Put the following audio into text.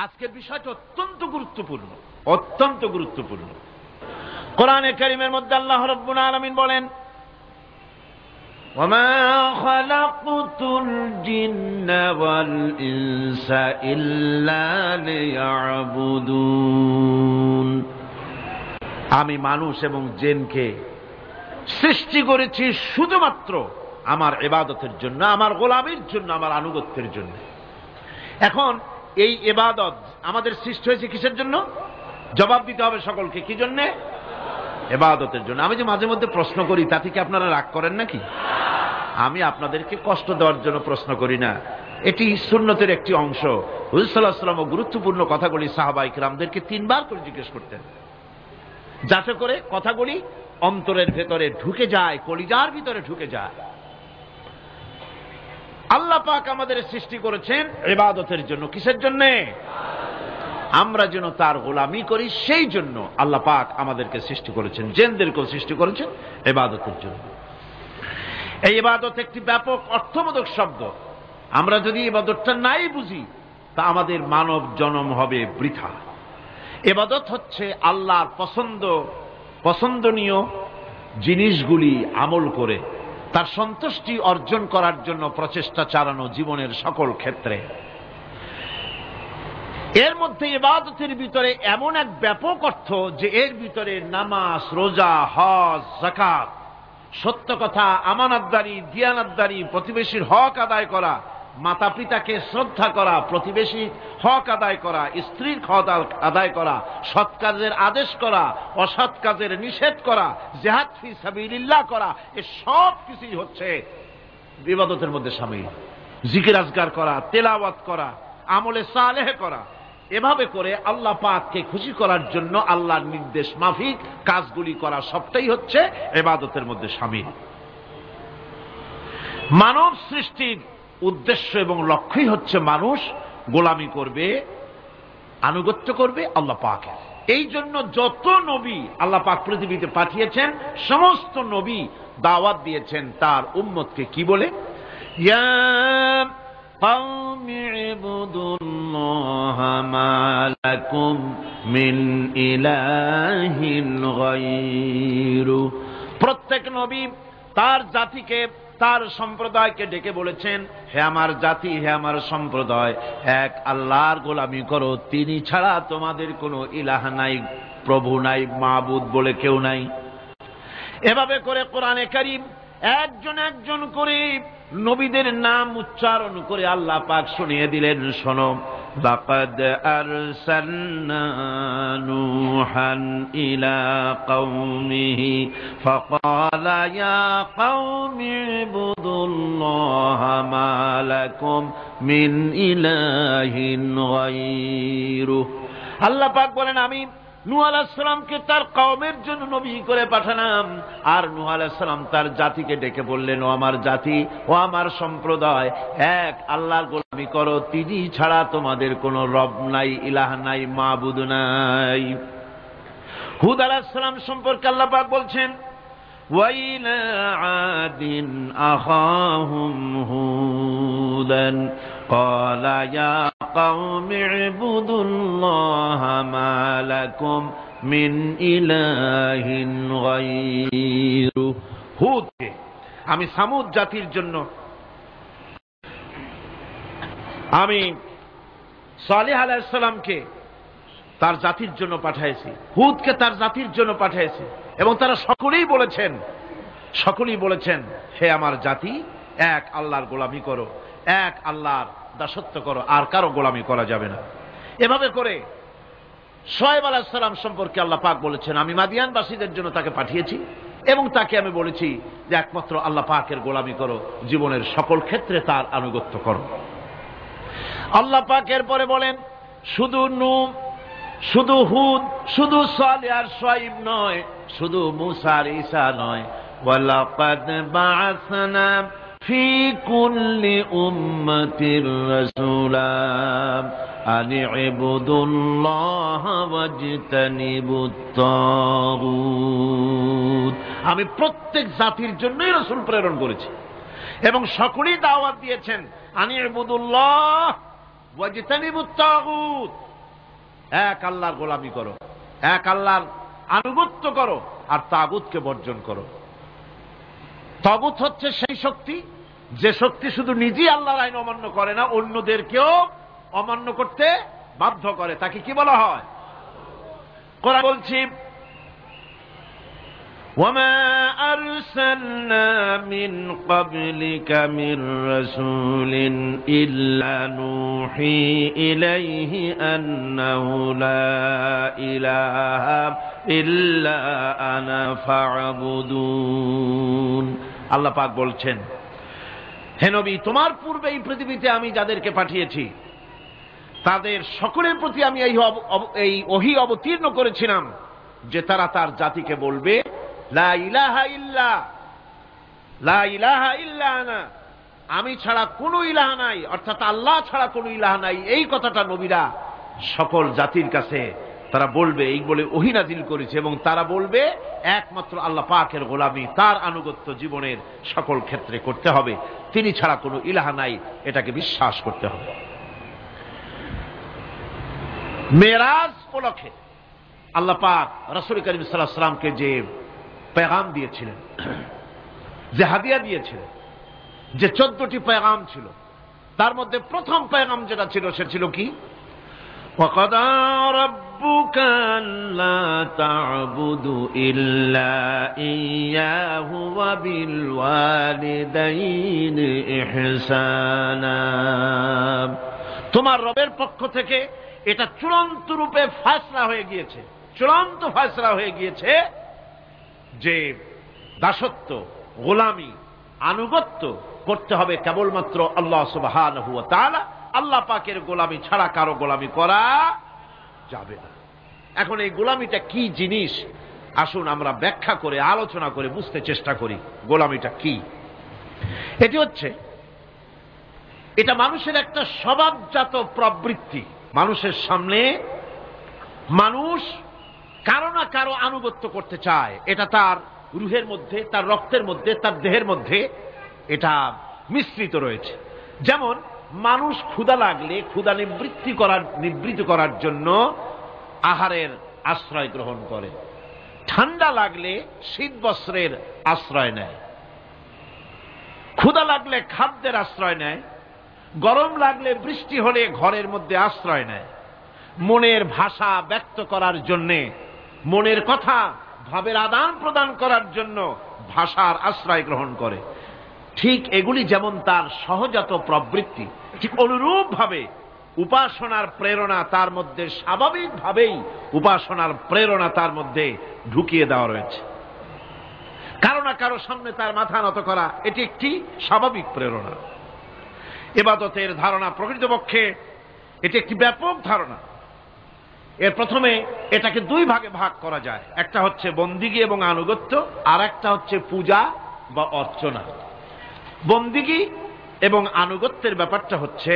আজকের বিষয়টা অত্যন্ত গুরুত্বপূর্ণ, অত্যন্ত গুরুত্বপূর্ণ। কোরআনে কারীমের মধ্যে আল্লাহ রাব্বুল আলামিন বলেন, ওয়ামা খালাকতুল জিন্না ওয়াল ইনসা ইল্লা লিয়াবুদুন, আমি মানুষ এবং জিনকে সৃষ্টি করেছি শুধুমাত্র আমার ইবাদতের জন্য, আমার গোলামির জন্য, আমার আনুগত্যের জন্য। এখন এই ইবাদত আমাদের সৃষ্টি হয়েছে কিসের জন্য? জবাব দিতে হবে সকলকে, কি জন্য? ইবাদতের জন্য। আমি যে মাঝে মধ্যে প্রশ্ন করি তাতে কি আপনারা রাগ করেন নাকি? আমি আপনাদেরকে কষ্ট দেওয়ার জন্য প্রশ্ন করি না, এটি সুন্নতের একটি অংশ। রাসূল সাল্লাল্লাহু আলাইহি ওয়াসাল্লাম গুরুত্বপূর্ণ কথাগুলি সাহাবায়ে কিরামদেরকে 3 বার করে জিজ্ঞেস করতেন, যাতে করে কথাগুলি অন্তরের ভেতরে ঢুকে যায়, কলিজার ভিতরে ঢুকে যায়। আল্লাহ পাক আমাদের সৃষ্টি করেছেন ইবাদতের জন্য। কিসের জন্য? আমরা যেন তার গোলামি করি, সেই জন্য আল্লাহ পাক আমাদেরকে সৃষ্টি করেছেন, জিনদেরকেও সৃষ্টি করেছেন ইবাদতের জন্য। এই ইবাদত একটি ব্যাপক অর্থবোধক শব্দ। আমরা যদি ইবাদতটা নাই বুঝি তা আমাদের মানব জন্ম হবে বৃথা। ইবাদত হচ্ছে আল্লাহর পছন্দনীয় জিনিসগুলি আমল করে তার সন্তুষ্টি অর্জন করার জন্য প্রচেষ্টা চালানো জীবনের সকল ক্ষেত্রে। এর মধ্যে ইবাদতের ভিতরে এমন এক ব্যাপক অর্থ যে এর ভিতরে নামাজ, রোজা, হজ, যাকাত, সত্য কথা, আমানতদারি, দিয়ানতদারি, প্রতিবেশীর হক আদায় করা, মাতা পিতাকে শ্রদ্ধা করা, প্রতিবেশীর হক আদায় করা, স্ত্রীর হক আদায় করা, সৎ কাজের আদেশ করা, অসৎ কাজের নিষেধ করা, জিহাদ ফি সাবিলিল্লাহ করা, এ সব কিছুই হচ্ছে ইবাদতের মধ্যে শামিল। জিকির আজকার করা, তেলাওয়াত করা, আমলে সালেহ করা, এভাবে করে আল্লাহ পাককে খুশি করার জন্য আল্লাহর নির্দেশ মাফিক কাজগুলি করা, সবটাই হচ্ছে ইবাদতের মধ্যে শামিল। মানব সৃষ্টির উদ্দেশ্য এবং লক্ষ্যই হচ্ছে মানুষ গোলামি করবে, আনুগত্য করবে আল্লাহ পাকের। এই জন্য যত নবী আল্লাহ পাক পৃথিবীতে পাঠিয়েছেন, সমস্ত নবী দাওয়াত দিয়েছেন তার উম্মতকে কি বলে? ইয়া قوم اعبدوا الله ما لكم من إله غيره। প্রত্যেক নবী তার জাতিকে, তার সম্প্রদায়কে ডেকে বলেছেন, হে আমার জাতি, হে আমার সম্প্রদায়, এক আল্লাহর গোলামি করো, তিনি ছাড়া তোমাদের কোনো ইলাহ নাই, প্রভু নাই, মাবুদ বলে কেউ নাই। এভাবে করে কোরআনে কারীম একজন একজন করে নবীদের নাম উচ্চারণ করে আল্লাহ পাক শুনিয়ে দিলেন, শোনো, লাকাদ আরসালনা নূহান ইলা কওমিহি ফাকালা ইয়া কওমি ইবুদুল্লাহা মা লাকুম মিন ইলাহিন গায়রুহু। আল্লাহ পাক বলেন, আমি নূহ আলাইহিস সালামকে তার কওমের জন্য নবী করে পাঠালাম, আর নূহ আলাইহিস সালাম তার জাতিকে ডেকে বললেন, ও আমার জাতি, ও আমার সম্প্রদায়, এক আল্লাহর গোলামি করো, তিনি ছাড়া তোমাদের কোনো রব নাই, ইলাহ নাই, মাবুদ নাই। হুদ আলাইহিস সালাম সম্পর্কে আল্লাহ পাক বলছেন, ওয়াইলা আদিন আখাহুম হুদান ক্বালা ইয়া কওমি ইবুদুল্লাহা মা লাকুম মিন ইলাহিন গায়রুহু। হুদকে আমি সামুদ জাতির জন্য, আমি সালেহ আলাইহিস সালামকে তার জাতির জন্য পাঠিয়েছি, হুদকে তার জাতির জন্য পাঠিয়েছি, এবং তারা সকলেই বলেছেন, হে আমার জাতি, এক আল্লাহর গোলামি করো, এক আল্লাহর দাসত্ব করো, আর কারো গোলামি করা যাবে না। এভাবে করে শুআয়ব আলাইহিস সালাম সম্পর্কে আল্লাহ পাক বলেছেন, আমি মাদিয়ানবাসীদের জন্য তাকে পাঠিয়েছি এবং তাকে আমি বলেছি যে একমাত্র আল্লাহ পাকের গোলামি করো, জীবনের সকল ক্ষেত্রে তার আনুগত্য করো। আল্লাহ পাক এরপরে বলেন, শুধু নূহ, শুধু হুদ, শুধু সালেহ আর শুআয়ব নয়, শুধু মূসা আর ঈসা নয়, ওয়ালাকাদ বা'আসনা ফি কুল্লি উম্মাতির রাসূলা আন ইবুদুল্লাহা ওয়াজতানিবুত তাগুত। আমি প্রত্যেক জাতির জন্যই রাসূল প্রেরণ করেছি এবং সকলেই দাওয়াত দিয়েছেন, আন ইবুদুল্লাহ, ওয়াজতানিবুত তাগুত, এক আল্লাহর গোলামি করো, এক আল্লাহর আনুগত্য করো, আর তাগুতকে বর্জন করো। তাগুত হচ্ছে সেই শক্তি যে শক্তি শুধু নিজেই আল্লাহর আইন অমান্য করে না, অন্যদেরকেও অমান্য করতে বাধ্য করে। তাকে কি বলা হয়? কোরআন বলছি, ওয়ামা আরসালনা মিন ক্বাবলিকা মির রাসূলিন ইল্লা নূহি ইলাইহি আন্নাহু লা ইলাহা ইল্লা আনা ফা'বুদুন। আল্লাহ পাক বলছেন, হে নবী, তোমার পূর্বে এই পৃথিবীতে আমি যাদেরকে পাঠিয়েছি তাদের সকলের প্রতি আমি এই ওহী অবতীর্ণ করেছিলাম যে তারা তার জাতিকে বলবে লা ইলাহা ইল্লা, লা ইলাহা ইল্লা আনা, আমি ছাড়া কোনো ইলাহ নাই, অর্থাৎ আল্লাহ ছাড়া কোনো ইলাহ নাই। এই কথাটা নবীরা সকল জাতির কাছে তারা বলবে, এই বলে ওহী নাজিল করেছে, এবং তারা বলবে একমাত্র আল্লাহ পাকের গোলামি, তার আনুগত্য জীবনের সকল ক্ষেত্রে করতে হবে, তিনি ছাড়া কোনো ইলাহ নাই, এটাকে বিশ্বাস করতে হবে। মেরাজ উপলক্ষে আল্লাহ পাক রাসূল করিম সাল্লাল্লাহু আলাইহি ওয়াসাল্লামকে যে পেগাম দিয়েছিলেন, যে হাদিয়া দিয়েছিলেন, যে 14টি পেগাম ছিল, তার মধ্যে প্রথম পেগাম যেটা ছিল সে ছিল কি? ওয়াকাদা রাব্বুকা আল্লা তা'বুদু ইল্লা ইয়্যাহু ওয়া বিল ওয়ালিদাইনি ইহসানা। তোমার রবের পক্ষ থেকে এটা চূড়ান্ত রূপে ফয়সালা হয়ে গিয়েছে, চূড়ান্ত ফয়সালা হয়ে গিয়েছে যে দাসত্ব, গোলামি, আনুগত্য করতে হবে কেবলমাত্র আল্লাহ সুবহানাহু ওয়া তাআলা। আল্লাহ পাকের গোলামি ছাড়া কারো গোলামি করা যাবে না। এখন এই গোলামিটা কি জিনিস, আসুন আমরা ব্যাখ্যা করে আলোচনা করে বুঝতে চেষ্টা করি গোলামিটা কি। এটি হচ্ছে, এটা মানুষের একটা স্বভাবজাত প্রবৃত্তি। মানুষের সামনে মানুষ কারো না কারো আনুগত্য করতে চায়, এটা তার রুহের মধ্যে, তার রক্তের মধ্যে, তার দেহের মধ্যে এটা মিশ্রিত রয়েছে। যেমন মানুষ ক্ষুধা লাগলে ক্ষুধা নিবৃত্ত করার জন্য আহারের আশ্রয় গ্রহণ করে, ঠান্ডা লাগলে শীত বস্ত্রের আশ্রয় নেয়, ক্ষুধা লাগলে খাদ্যের আশ্রয় নেয়, গরম লাগলে বৃষ্টি হলে ঘরের মধ্যে আশ্রয় নেয়, মনের ভাষা ব্যক্ত করার জন্যে, মনের কথা ভাবের আদান প্রদান করার জন্য ভাষার আশ্রয় গ্রহণ করে। ঠিক এগুলি যেমন তার সহজাত প্রবৃত্তি, ঠিক অনুরূপ ভাবে উপাসনার প্রেরণা তার মধ্যে, স্বাভাবিকভাবেই উপাসনার প্রেরণা তার মধ্যে ঢুকিয়ে দেওয়া রয়েছে। কারো না কারো সামনে তার মাথা নত করা, এটি একটি স্বাভাবিক প্রেরণা। ইবাদতের ধারণা প্রকৃতপক্ষে এটি একটি ব্যাপক ধারণা। এর প্রথমে এটাকে দুই ভাগে ভাগ করা যায়, একটা হচ্ছে বন্দিগি এবং আনুগত্য, আর একটা হচ্ছে পূজা বা অর্চনা। বন্দিগি এবং আনুগত্যের ব্যাপারটা হচ্ছে